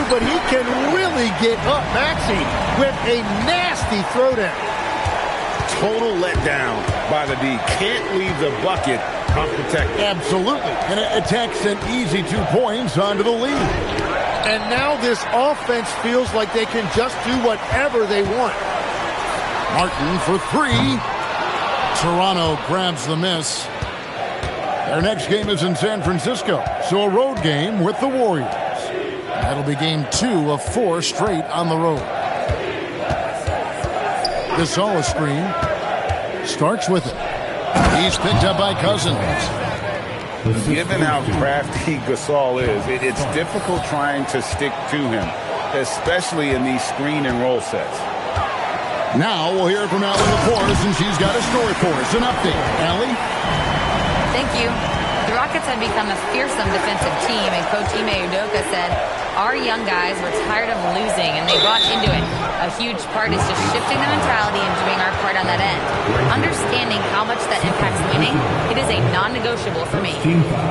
but he can really get up. Maxey with a nasty throwdown. Total letdown by the D. Can't leave the bucket unprotected. Absolutely. And it takes an easy 2 points onto the lead. And now this offense feels like they can just do whatever they want. Martin for three. Toronto grabs the miss. Their next game is in San Francisco, so a road game with the Warriors. That'll be game 2 of 4 straight on the road. Gasol screen. Starks with it. He's picked up by Cousins. Given how crafty Gasol is, it's difficult trying to stick to him, especially in these screen and roll sets. Now we'll hear from Allie LaForce, and she's got a story for us. An update. Allie? Thank you. The Rockets have become a fearsome defensive team, and Coach Ime Udoka said, our young guys were tired of losing, and they bought into it. A huge part is just shifting the mentality and doing our part on that end. Understanding how much that impacts winning, it is a non-negotiable for me.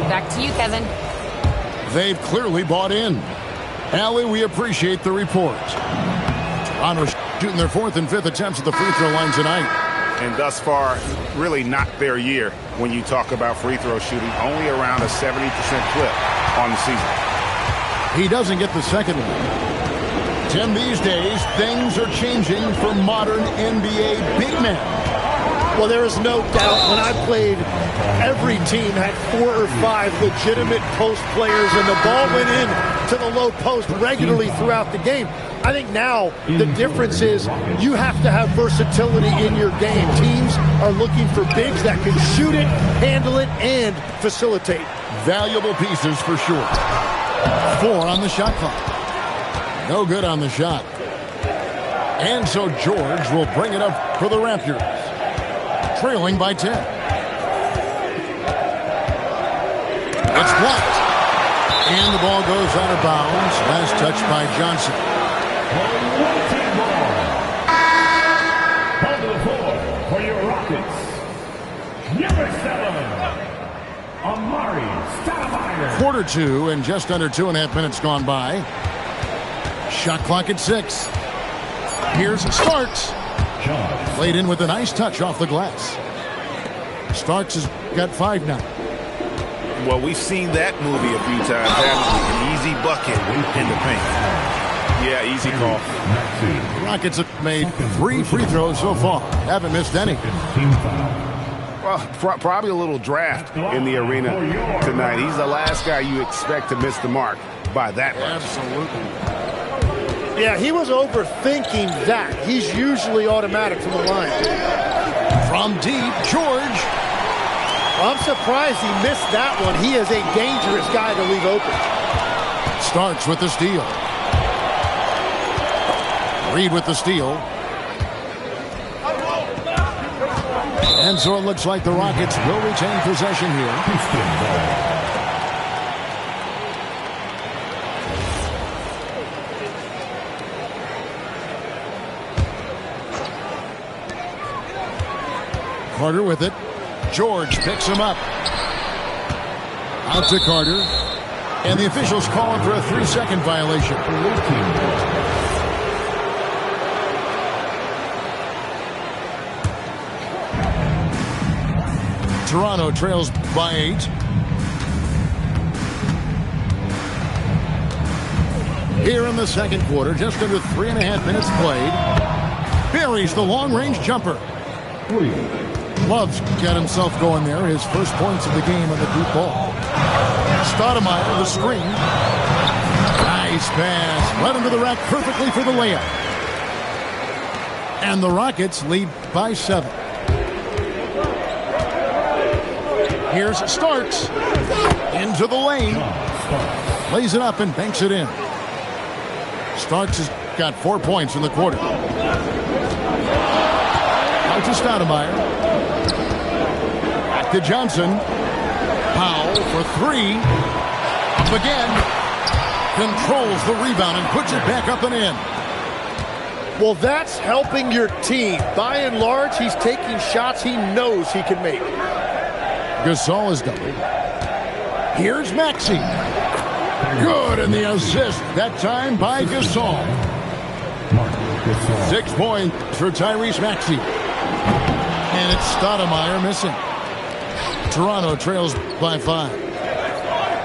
Back to you, Kevin. They've clearly bought in. Allie, we appreciate the report. Toronto shooting their 4th and 5th attempts at the free throw line tonight. And thus far, really not their year when you talk about free throw shooting. Only around a 70% clip on the season. He doesn't get the second one. Tim, these days, things are changing for modern NBA big men. Well, there is no doubt when I played, every team had 4 or 5 legitimate post players, and the ball went in to the low post regularly throughout the game. I think now the difference is you have to have versatility in your game. Teams are looking for bigs that can shoot it, handle it, and facilitate. Valuable pieces for sure. 4 on the shot clock. No good on the shot. And so George will bring it up for the Raptors. Trailing by 10. It's blocked. And the ball goes out of bounds. Last touch by Johnson. Hold the floor for your Rockets. Number 7, Amari Stoudemire. Quarter 2 and just under 2.5 minutes gone by. Shot clock at 6. Here's Starks. Played in with a nice touch off the glass. Starks has got 5 now. Well, we've seen that movie a few times, haven't we? An easy bucket in the paint. Yeah, easy call. The Rockets have made 3 free throws so far. Haven't missed any. Well, probably a little draft in the arena tonight. He's the last guy you expect to miss the mark by that much. Absolutely. Yeah, he was overthinking that. He's usually automatic from the line. From deep, George. I'm surprised he missed that one. He is a dangerous guy to leave open. Starks with the steal. Reed with the steal. And so it looks like the Rockets will retain possession here. Carter with it. George picks him up. Out to Carter. And the officials calling for a 3-second violation. Toronto trails by 8. Here in the second quarter, just under 3.5 minutes played. Buries the long-range jumper. Love's got himself going there. His first points of the game on the deep ball. Stoudemire, the screen. Nice pass. Right into the rack perfectly for the layup. And the Rockets lead by 7. Here's Starks. Into the lane. Lays it up and banks it in. Starks has got 4 points in the quarter. Out to Stoudemire. Back to Johnson. Powell for 3. Up again. Controls the rebound and puts it back up and in. Well, that's helping your team. By and large, he's taking shots he knows he can make. Gasol is doubled. Here's Maxey. Good, and the assist, that time by Gasol. 6 points for Tyrese Maxey. And it's Stoudemire missing. Toronto trails by 5.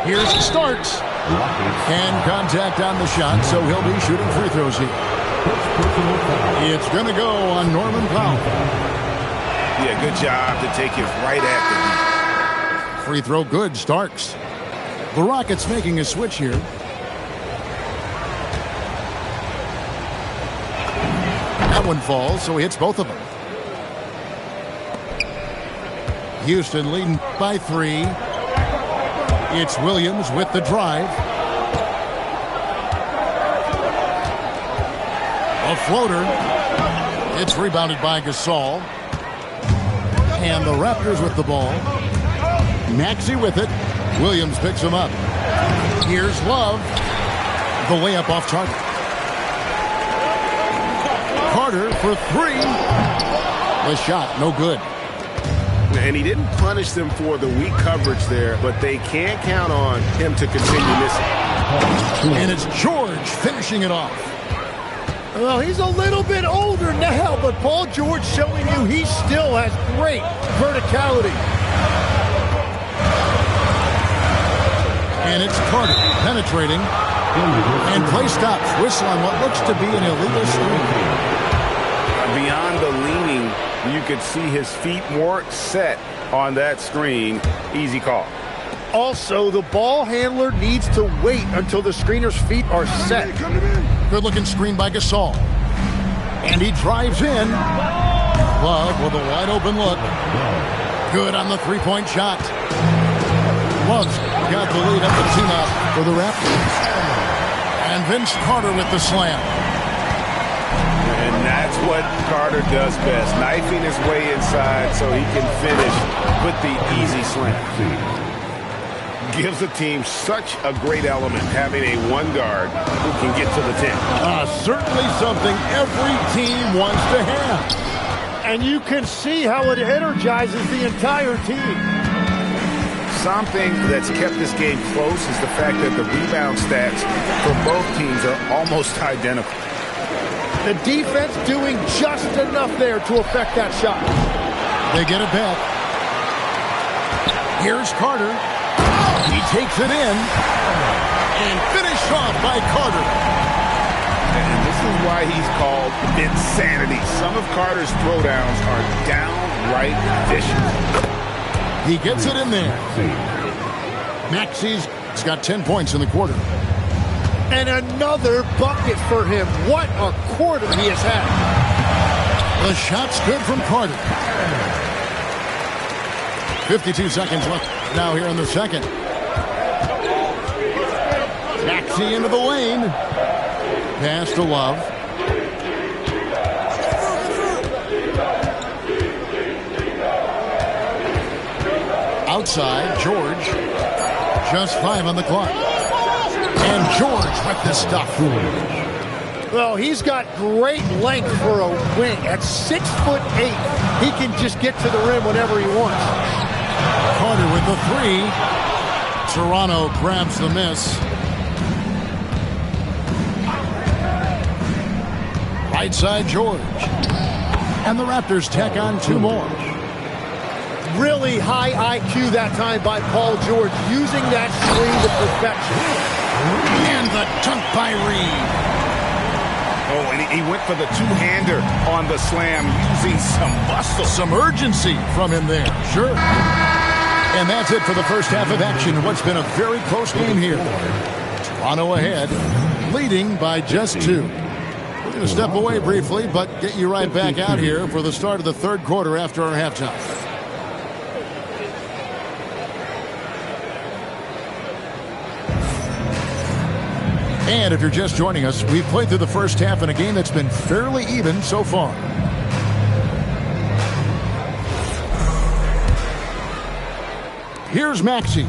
Here's Starks. And contact on the shot, so he'll be shooting free throws here. It's going to go on Norman Powell. Yeah, good job to take it right at Free throw good, Starks. The Rockets making a switch here. That one falls, so he hits both of them. Houston leading by 3. It's Williams with the drive. A floater. It's rebounded by Gasol. And the Raptors with the ball. Maxey with it. Williams picks him up. Here's Love. The layup off target. Carter for 3. The shot, no good. And he didn't punish them for the weak coverage there, but they can't count on him to continue missing. And it's George finishing it off. Well, he's a little bit older now, but Paul George showing you he still has great verticality. And it's Carter penetrating. And play stops. Whistle on what looks to be an illegal screen. Beyond the leaning, you could see his feet weren't set on that screen. Easy call. Also, the ball handler needs to wait until the screener's feet are set. Good-looking screen by Gasol. And he drives in. Love with a wide-open look. Good on the three-point shot. Love's got the lead up the team up for the Raptors. And Vince Carter with the slam. And that's what Carter does best, knifing his way inside so he can finish with the easy slam. Gives the team such a great element having a one guard who can get to the 10. Certainly something every team wants to have. And you can see how it energizes the entire team. Something that's kept this game close is the fact that the rebound stats for both teams are almost identical. The defense doing just enough there to affect that shot. They get it back. Here's Carter. He takes it in. And finished off by Carter. And this is why he's called Vinsanity. Some of Carter's throwdowns are downright vicious. He gets it in there. Maxey's got 10 points in the quarter. And another bucket for him. What a quarter he has had. The shot's good from Carter. 52 seconds left now here in the second. Maxey into the lane. Pass to Love. Outside, George. Just 5 on the clock. And George with the stuff. Well, he's got great length for a wing. At 6'8", he can just get to the rim whenever he wants. Carter with the 3. Toronto grabs the miss. Right side, George. And the Raptors tack on 2 more. Really high IQ that time by Paul George, using that screen to perfection. And the dunk by Reed. Oh, and he went for the two-hander on the slam, using some muscle. Some urgency from him there, sure. And that's it for the first half of action. What's been a very close game here. Toronto ahead, leading by just 2. We're going to step away briefly, but get you right back out here for the start of the third quarter after our halftime. And if you're just joining us, we've played through the first half in a game that's been fairly even so far. Here's Maxey.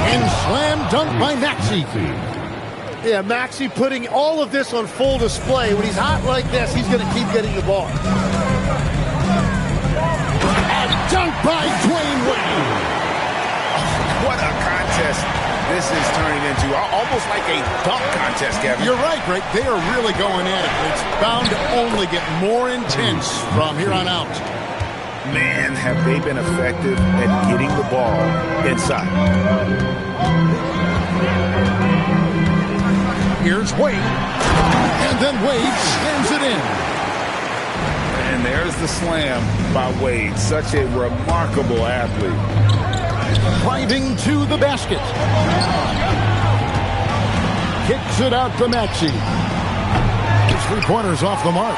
And slam dunk by Maxey. Yeah, Maxey putting all of this on full display. When he's hot like this, he's going to keep getting the ball. A dunk by Dwayne Wade. What a contest this is turning into. Almost like a dunk contest, Kevin. You're right, Greg. They are really going at it. It's bound to only get more intense from here on out. Man, have they been effective at getting the ball inside. Here's Wade. And then Wade slams it in. And there's the slam by Wade. Such a remarkable athlete. Driving to the basket. Kicks it out to Maxey. His three-pointers off the mark.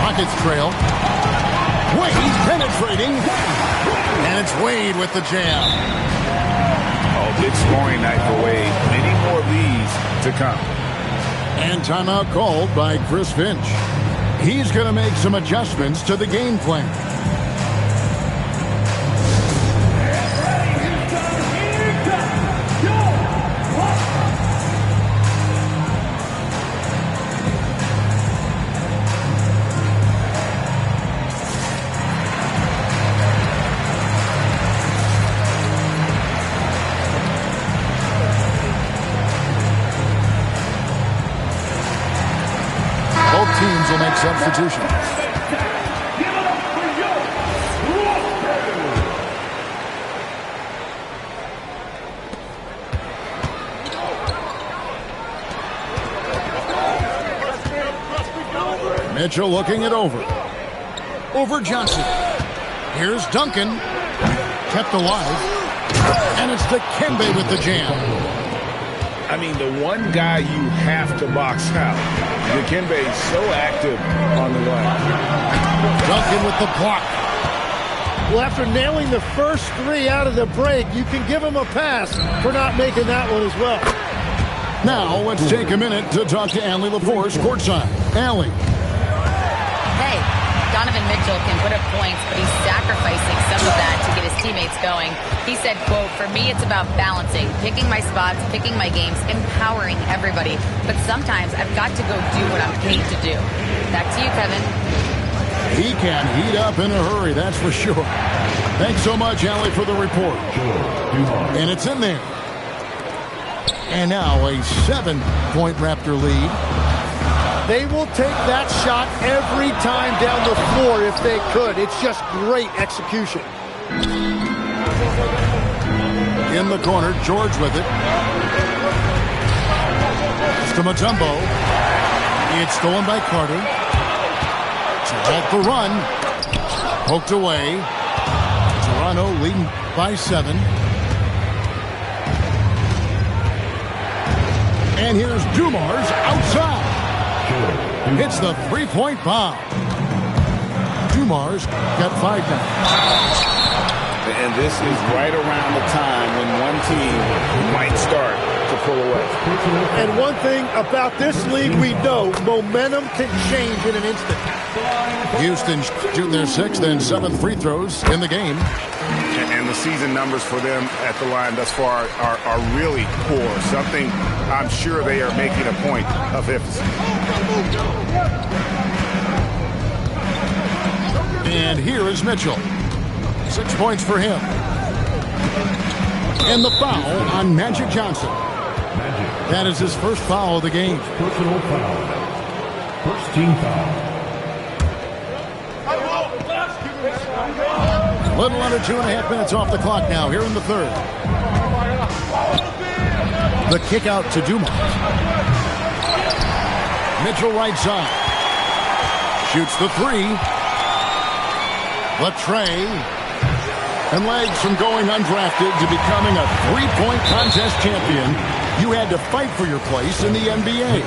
Rockets trail. Wade penetrating. And it's Wade with the jam. Oh, big scoring night for Wade. Many more of these to come. And timeout called by Chris Finch. He's going to make some adjustments to the game plan. Both teams will make substitutions. Give it up for Mitchell looking it over. Over Johnson. Here's Duncan. Kept alive. And it's Dikembe with the jam. I mean, the one guy you have to box out. Dikembe is so active on the line. Duncan with the block. Well, after nailing the first three out of the break, you can give him a pass for not making that one as well. Now, let's take a minute to talk to Allie LaForce courtside. Allie. Hey, Donovan Mitchell can put up points, but he's sacrificing some of that to get his teammates going. He said, quote, "For me, it's about balancing, picking my spots, picking my games, empowering everybody. But sometimes I've got to go do what I'm paid to do." Back to you, Kevin. He can heat up in a hurry, that's for sure. Thanks so much, Allie, for the report. And it's in there. And now a 7-point Raptor lead. They will take that shot every time down the floor if they could. It's just great execution. In the corner, George with it. It's to Mutombo. It's stolen by Carter. Off the run. Poked away. Toronto leading by 7. And here's Dumars outside. Hits the three-point bomb. Dumars got 5 now. And this is right around the time when one team might start to pull away. And one thing about this league we know, momentum can change in an instant. Houston shooting their 6th and 7th free throws in the game. And the season numbers for them at the line thus far are really poor. Something I'm sure they are making a point of emphasis. And here is Mitchell. 6 points for him. And the foul on Magic Johnson. That is his first foul of the game. personal foul. First team foul. A little under 2.5 minutes off the clock now here in the third. The kick out to Dumas. Mitchell right side. Shoots the 3. Latrey. And legs from going undrafted to becoming a 3-point contest champion. You had to fight for your place in the NBA.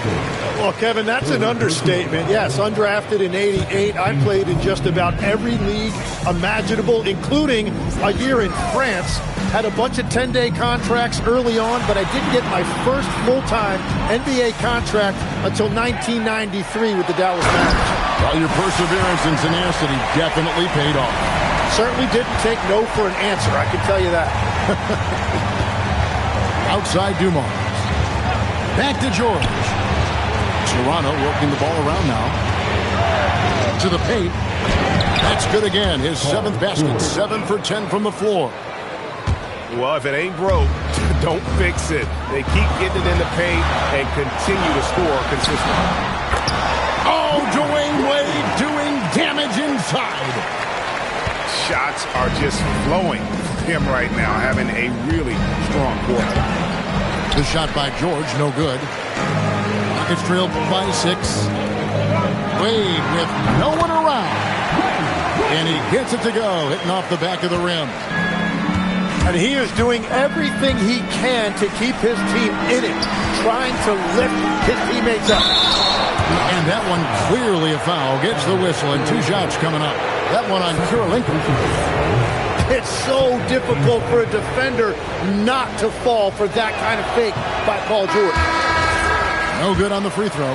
Well, Kevin, that's an understatement. Yes, undrafted in '88. I played in just about every league imaginable, including a year in France. Had a bunch of 10-day contracts early on, but I didn't get my first full-time NBA contract until 1993 with the Dallas Mavericks. Well, your perseverance and tenacity definitely paid off. Certainly didn't take no for an answer, I can tell you that. Outside Dumars. Back to George. Toronto working the ball around now. To the paint. That's good again. His 7th basket. 7 for 10 from the floor. Well, if it ain't broke, don't fix it. They keep getting it in the paint and continue to score consistently. Oh, Dwayne Wade doing damage inside. Shots are just flowing for him right now, having a really strong quarter. The shot by George, no good. Rockets trail by 6. Wade with no one around. And he gets it to go, hitting off the back of the rim. And he is doing everything he can to keep his team in it, trying to lift his teammates up. And that one clearly a foul. Gets the whistle, and 2 shots coming up. That one on Kurylenko. It's so difficult for a defender not to fall for that kind of fake by Paul George. No good on the free throw.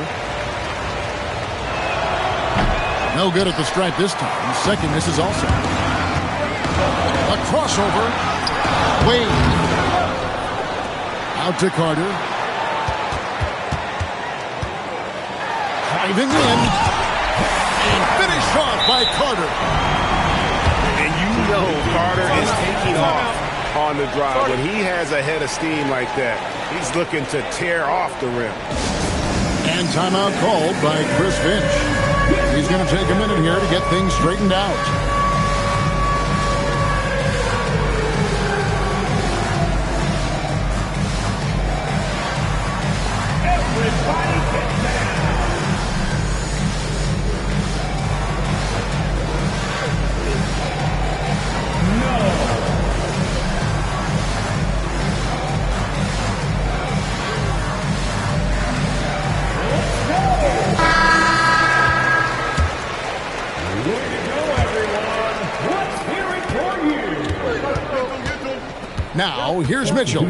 No good at the stripe this time. Second misses also. A crossover. Wade. Out to Carter. Driving in. And finished off by Carter. And you know Carter is taking off on the drive. When he has a head of steam like that, he's looking to tear off the rim. And timeout called by Chris Finch. He's going to take a minute here to get things straightened out. Everybody get down. Now, here's Mitchell.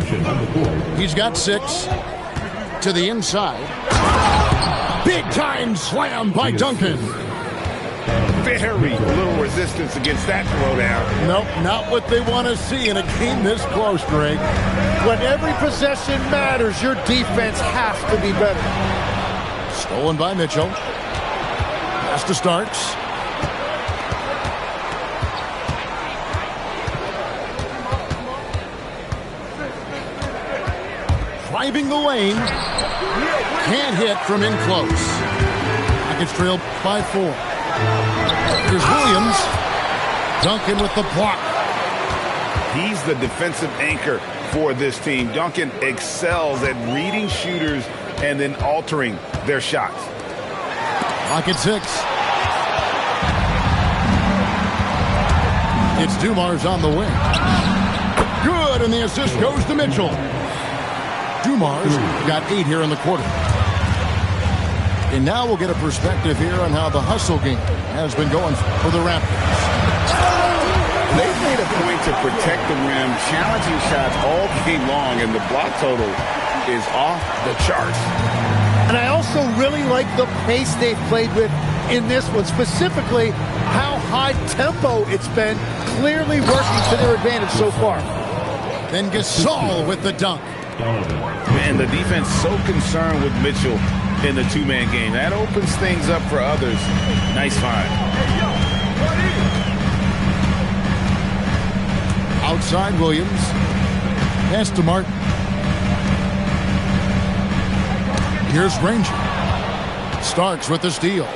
He's got 6 to the inside. Big time slam by Duncan. Very little resistance against that throwdown. Nope, not what they want to see in a game this close, Greg. When every possession matters, your defense has to be better. Stolen by Mitchell. Pass to Starks. Driving the lane. Can't hit from in close. Rockets trail by 4. Here's Williams. Duncan with the block. He's the defensive anchor for this team. Duncan excels at reading shooters and then altering their shots. Rocket 6. It's Dumars on the wing. Good, and the assist goes to Mitchell. Dumars got 8 here in the quarter. And now we'll get a perspective here on how the hustle game has been going for the Raptors. They've made a point to protect the rim, challenging shots all game long, and the block total is off the charts. And I also really like the pace they've played with in this one, specifically how high tempo it's been, clearly working to their advantage so far. Then Gasol with the dunk. Man, the defense so concerned with Mitchell in the two-man game. That opens things up for others. Nice find. Outside Williams. Pass to Martin. Here's Granger. Starks with the steal.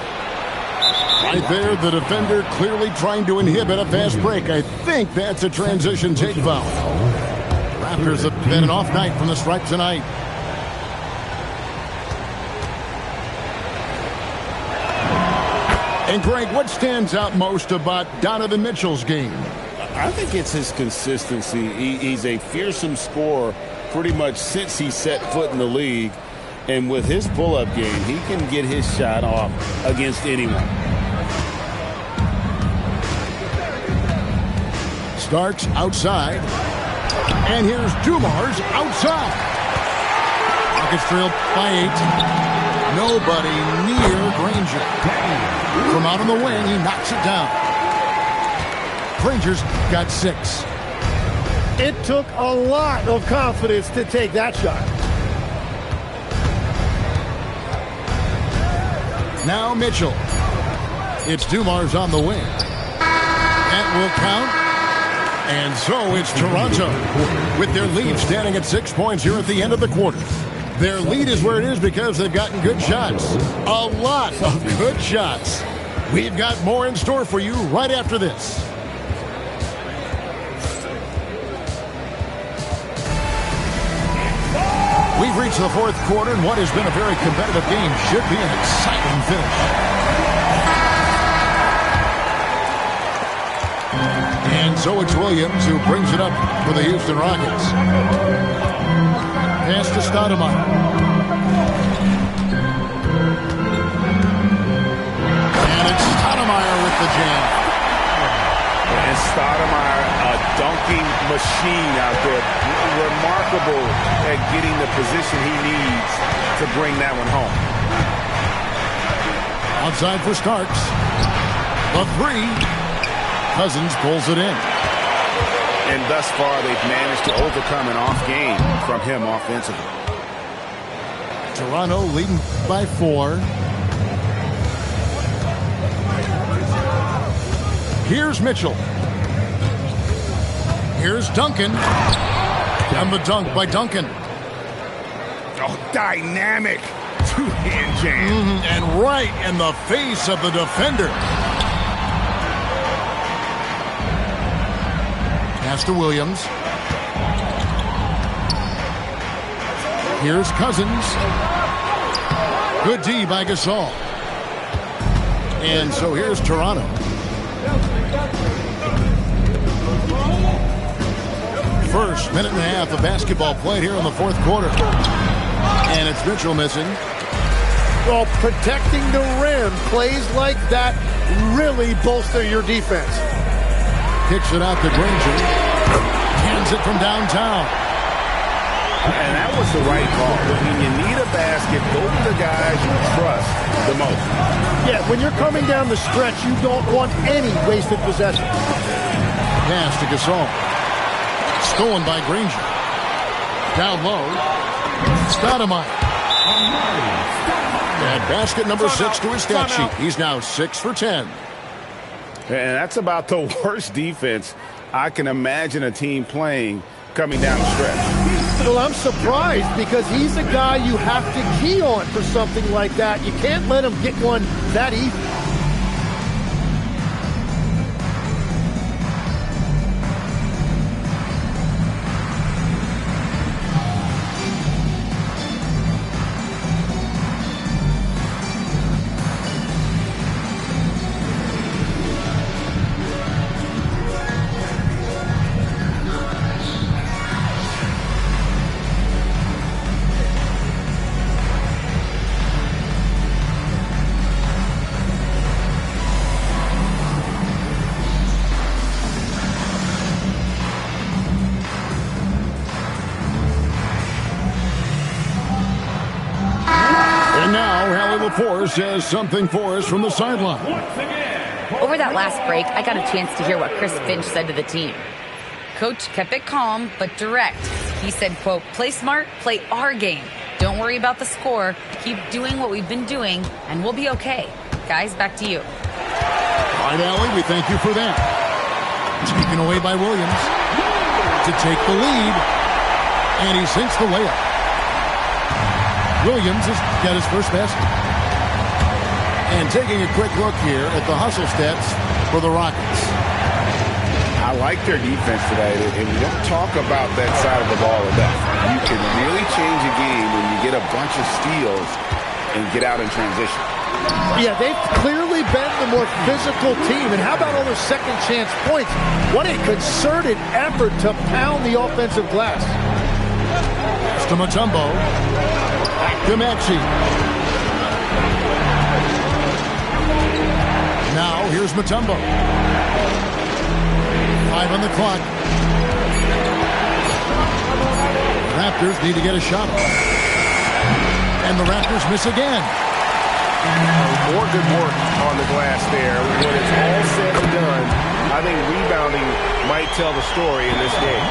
Right there, the defender clearly trying to inhibit a fast break. I think that's a transition take foul. Raptors have been an off night from the stripe tonight. And Greg, what stands out most about Donovan Mitchell's game? I think it's his consistency. He's a fearsome scorer pretty much since he set foot in the league. And with his pull-up game, he can get his shot off against anyone. Starks outside. And here's Dumars outside. Rockets trail by 8. Nobody near Granger. From out on the wing, he knocks it down. Granger's got 6. It took a lot of confidence to take that shot. Now Mitchell. It's Dumars on the wing. That will count. And so it's Toronto with their lead standing at 6 points here at the end of the quarter. Their lead is where it is because they've gotten good shots. A lot of good shots. We've got more in store for you right after this. We've reached the fourth quarter, and what has been a very competitive game should be an exciting finish. And so it's Williams who brings it up for the Houston Rockets. Pass to Stoudemire. And it's Stoudemire with the jam. And Stoudemire, a dunking machine out there. Remarkable at getting the position he needs to bring that one home. Outside for Starks. The three. Cousins pulls it in. And thus far, they've managed to overcome an off game from him offensively. Toronto leading by 4. Here's Mitchell. Here's Duncan. And the dunk by Duncan. Oh, dynamic two-hand jam. And right in the face of the defender. Pass to Williams. Here's Cousins. Good D by Gasol. And so here's Toronto. First minute and a half of basketball played here in the fourth quarter. And it's Mitchell missing. Well, protecting the rim, plays like that really bolster your defense. Kicks it out to Granger. Hands it from downtown. And that was the right call. When you need a basket, those are the guys you trust the most. Yeah, when you're coming down the stretch, you don't want any wasted possession. Pass to Gasol. Stolen by Granger. Down low. Stoudemire. And basket number 6 to his stat sheet. He's now 6 for 10. And that's about the worst defense I can imagine a team playing coming down the stretch. Well, I'm surprised because he's a guy you have to key on for something like that. You can't let him get one that easy. Says something for us from the sideline. Over that last break, I got a chance to hear what Chris Finch said to the team. Coach kept it calm but direct. He said, quote, play smart, play our game. Don't worry about the score. Keep doing what we've been doing, and we'll be okay. Guys, back to you. All right, Allie, we thank you for that. Taken away by Williams to take the lead, and he sinks the layup. Williams has got his first basket. And taking a quick look here at the hustle stats for the Rockets. I like their defense today, and we don't talk about that side of the ball enough. You can really change a game when you get a bunch of steals and get out in transition. Yeah, they've clearly been the more physical team. And how about all those second chance points? What a concerted effort to pound the offensive glass. To Mutombo. Back to Maxey. Now, here's Mutombo. 5 on the clock. Raptors need to get a shot off. And the Raptors miss again. More good work on the glass there. When it's all said and done, I think rebounding might tell the story in this game.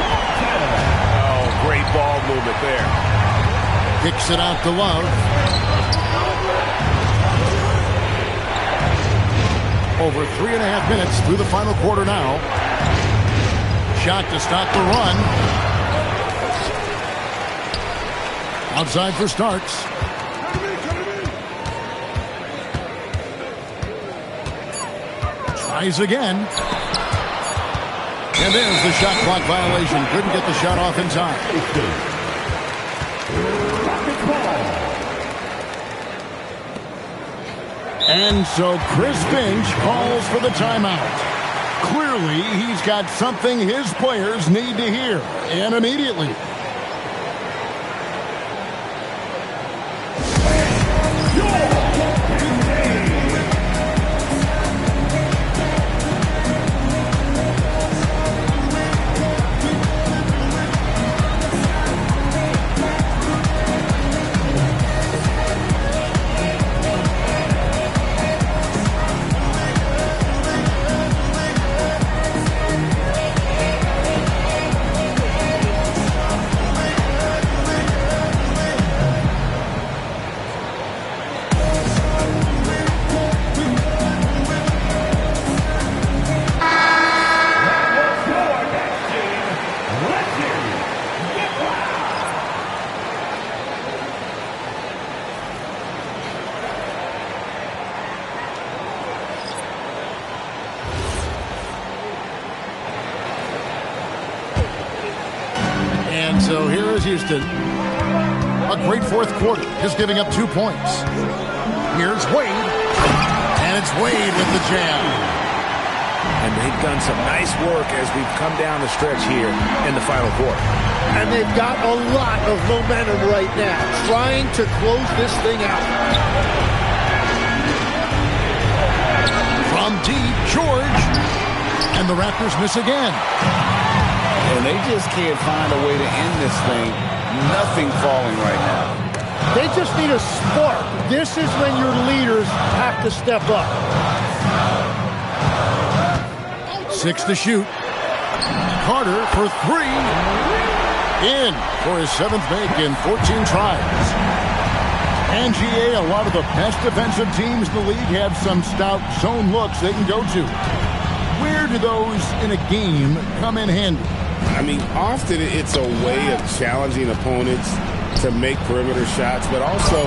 Oh, great ball movement there. Kicks it out to Love. Over 3.5 minutes through the final quarter now. Shot to stop the run. Outside for Starks. Tries again. And there's the shot clock violation. Couldn't get the shot off in time. And so Chris Finch calls for the timeout. Clearly, he's got something his players need to hear, and immediately. And so here is Houston. A great fourth quarter, just giving up 2 points. Here's Wade. And it's Wade with the jam. And they've done some nice work as we've come down the stretch here in the final quarter. And they've got a lot of momentum right now, trying to close this thing out. From deep, George. And the Raptors miss again. And they just can't find a way to end this thing. Nothing falling right now. They just need a spark. This is when your leaders have to step up. 6 to shoot. Carter for 3. In for his 7th make in 14 tries. And GA, a lot of the best defensive teams in the league have some stout zone looks they can go to. Where do those in a game come in handy? I mean, often it's a way of challenging opponents to make perimeter shots, but also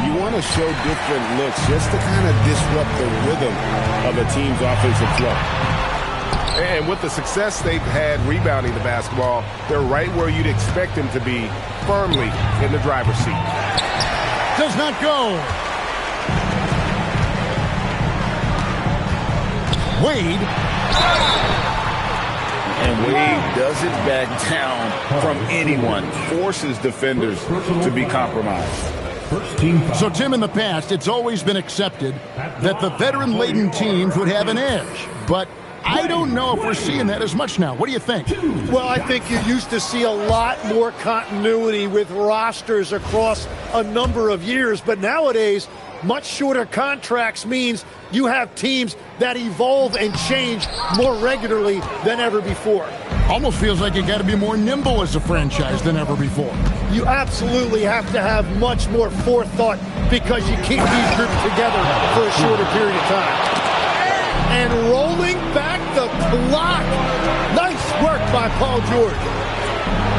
you want to show different looks just to kind of disrupt the rhythm of a team's offensive flow. And with the success they've had rebounding the basketball, they're right where you'd expect them to be, firmly in the driver's seat. Does not go. Wade. And Wade doesn't back down from anyone. Forces defenders to be compromised. So, Tim, in the past, it's always been accepted that the veteran-laden teams would have an edge. But I don't know if we're seeing that as much now. What do you think? Well, I think you used to see a lot more continuity with rosters across a number of years. But nowadays, much shorter contracts means you have teams that evolve and change more regularly than ever before. Almost feels like you got to be more nimble as a franchise than ever before. You absolutely have to have much more forethought because you keep these groups together for a shorter period of time. And rolling back the clock. Nice work by Paul George.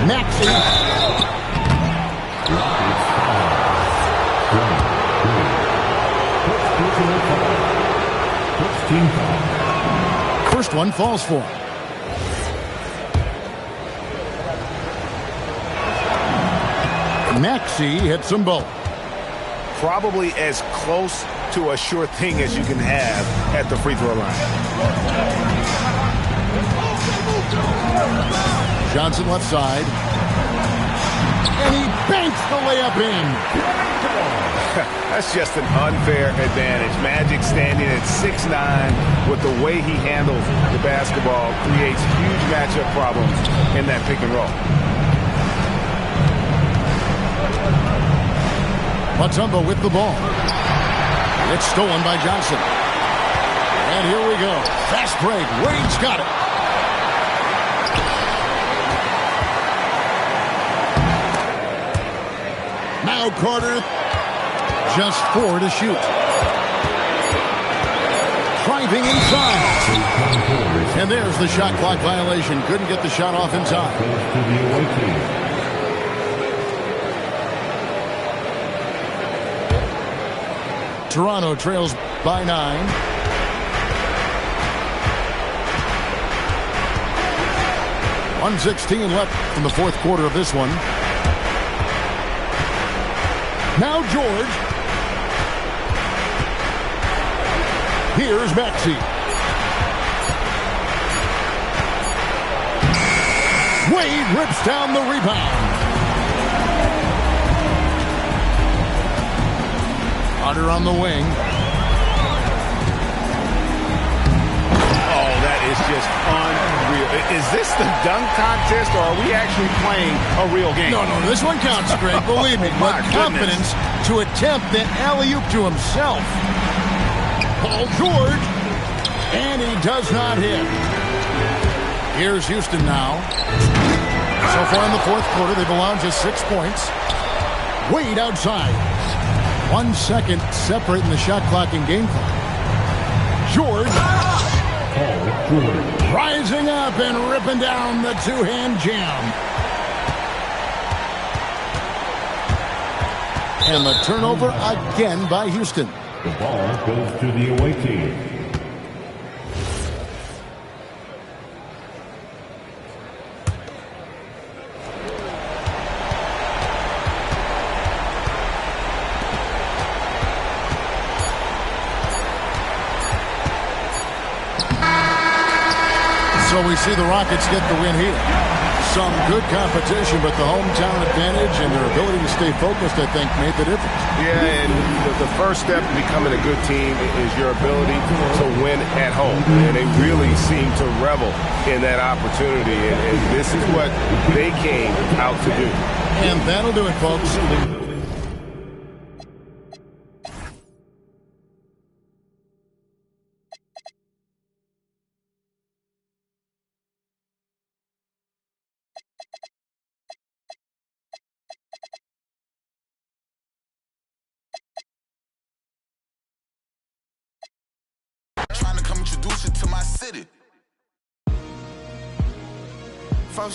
Maxey. First one falls for him. Maxey hits them both. Probably as close to a sure thing as you can have at the free throw line. Johnson left side. And he banks the layup in. That's just an unfair advantage. Magic standing at 6'9", with the way he handles the basketball, creates huge matchup problems in that pick and roll. Mutombo with the ball. It's stolen by Johnson. And here we go. Fast break. Wade's got it. Now Carter. Just 4 to shoot. driving inside. And there's the shot clock violation. Couldn't get the shot off in time. Toronto trails by 9. .116 left in the fourth quarter of this one. Now George. Here's Maxey. Wade rips down the rebound. Hunter on the wing. Oh, that is just unreal. Is this the dunk contest, or are we actually playing a real game? No, this one counts, Greg. Believe me. My With confidence to attempt that alley-oop to himself. Paul George. And he does not hit. Here's Houston now. So far in the fourth quarter, they've allowed just 6 points. Wade outside. 1 second separating the shot clock and game clock. George. Rising up and ripping down the two-hand jam. And the turnover again by Houston. The ball goes to the away team. So we see the Rockets get the win here. Some good competition, but the hometown advantage and their ability to stay focused, I think, made the difference. Yeah, and the first step to becoming a good team is your ability to win at home. And they really seem to revel in that opportunity, and this is what they came out to do. And that'll do it, folks. Trying to come introduce you to my city.